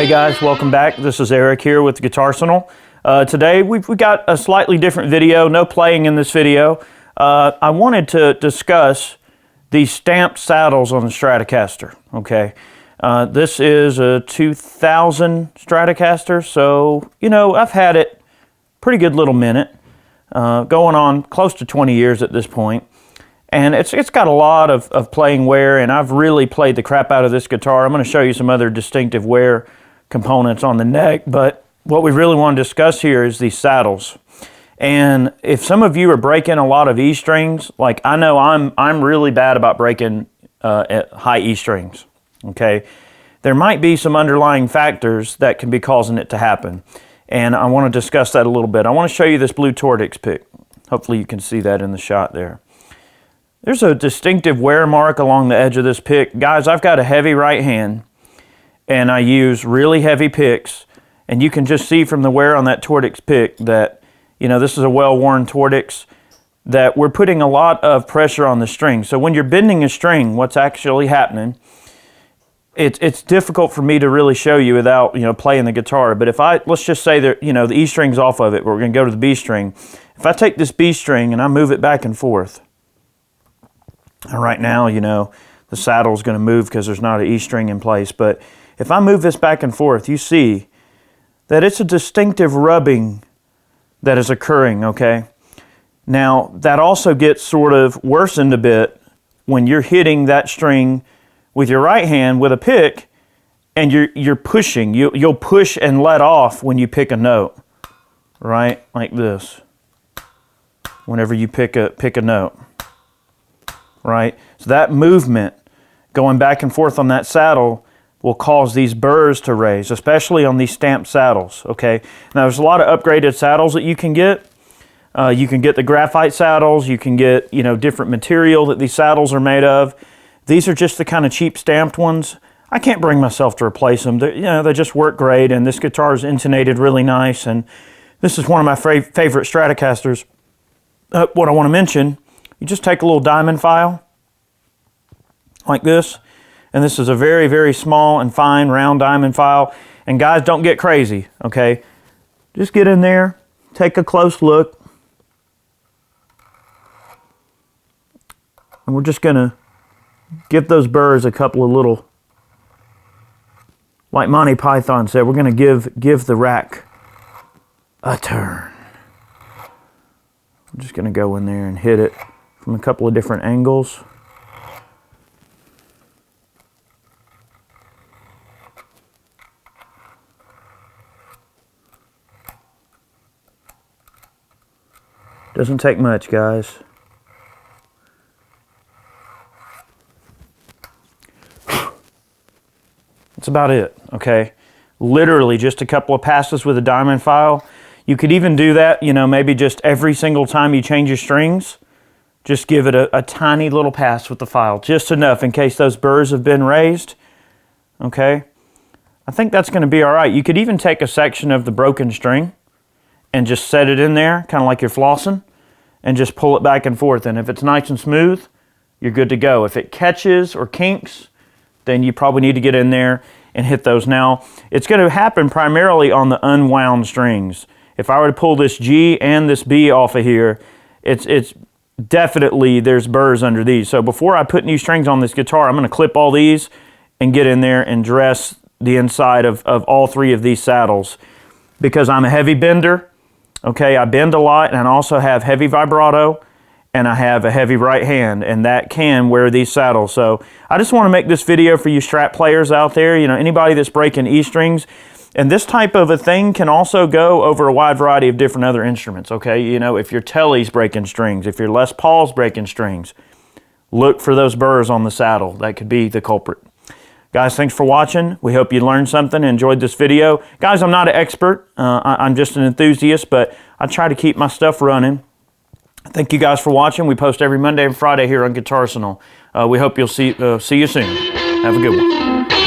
guys, welcome back. This is Eric here with Guitarsenal. Today we got a slightly different video, no playing in this video. I wanted to discuss these stamped saddles on the Stratocaster, okay? This is a 2000 Stratocaster, so, you know, I've had it pretty good little minute, going on close to 20 years at this point. And it's got a lot of playing wear, and I've really played the crap out of this guitar. I'm going to show you some other distinctive wear components on the neck, but what we really want to discuss here is these saddles. And if some of you are breaking a lot of E strings, like I know I'm really bad about breaking high E strings, okay? There might be some underlying factors that can be causing it to happen, and I want to discuss that a little bit. I want to show you this blue Tortix pick. Hopefully you can see that in the shot there. There's a distinctive wear mark along the edge of this pick. Guys, I've got a heavy right hand, and I use really heavy picks, and you can just see from the wear on that Tortix pick that, you know, this is a well-worn Tortix, that we're putting a lot of pressure on the string. So when you're bending a string, what's actually happening, it's difficult for me to really show you without, you know, playing the guitar. But if let's just say that, you know, the E string's off of it, we're going to go to the B string. If I take this B string and I move it back and forth, and right now, you know, the saddle's going to move because there's not an E string in place. But if I move this back and forth, you see that it's a distinctive rubbing that is occurring, okay? Now, that also gets sort of worsened a bit when you're hitting that string with your right hand with a pick, and you're pushing. You'll push and let off when you pick a note, right? Like this. Whenever you pick a note. Right? So that movement going back and forth on that saddle will cause these burrs to raise, especially on these stamped saddles, okay? Now there's a lot of upgraded saddles that you can get. You can get the graphite saddles, you can get, you know, different material that these saddles are made of. These are just the kind of cheap stamped ones. I can't bring myself to replace them. You know, they just work great, and this guitar is intonated really nice, and this is one of my favorite Stratocasters. What I want to mention, you just take a little diamond file like this, and this is a very, very small and fine round diamond file. And guys, don't get crazy, okay? Just get in there, take a close look, and we're just gonna give those burrs a couple of little, like Monty Python said, we're gonna give the rack a turn. I'm just gonna go in there and hit it from a couple of different angles. Doesn't take much, guys. That's about it, okay? Literally just a couple of passes with a diamond file. You could even do that, you know, maybe just every single time you change your strings. Just give it a tiny little pass with the file, just enough in case those burrs have been raised, okay? I think that's going to be all right. You could even take a section of the broken string and just set it in there, kind of like you're flossing, and just pull it back and forth. And if it's nice and smooth, you're good to go. If it catches or kinks, then you probably need to get in there and hit those. Now, it's going to happen primarily on the unwound strings. If I were to pull this G and this B off of here, it's definitely, there's burrs under these. So before I put new strings on this guitar, I'm going to clip all these and get in there and dress the inside of all three of these saddles. Because I'm a heavy bender, okay, I bend a lot, and I also have heavy vibrato, and I have a heavy right hand, and that can wear these saddles. So I just want to make this video for you Strat players out there, you know, anybody that's breaking E strings. And this type of a thing can also go over a wide variety of different other instruments, okay? You know, if your Telly's breaking strings, if your Les Paul's breaking strings, look for those burrs on the saddle. That could be the culprit. Guys, thanks for watching. We hope you learned something, enjoyed this video. Guys, I'm not an expert. I'm just an enthusiast, but I try to keep my stuff running. Thank you guys for watching. We post every Monday and Friday here on Guitarsenal. We hope you'll see you soon. Have a good one.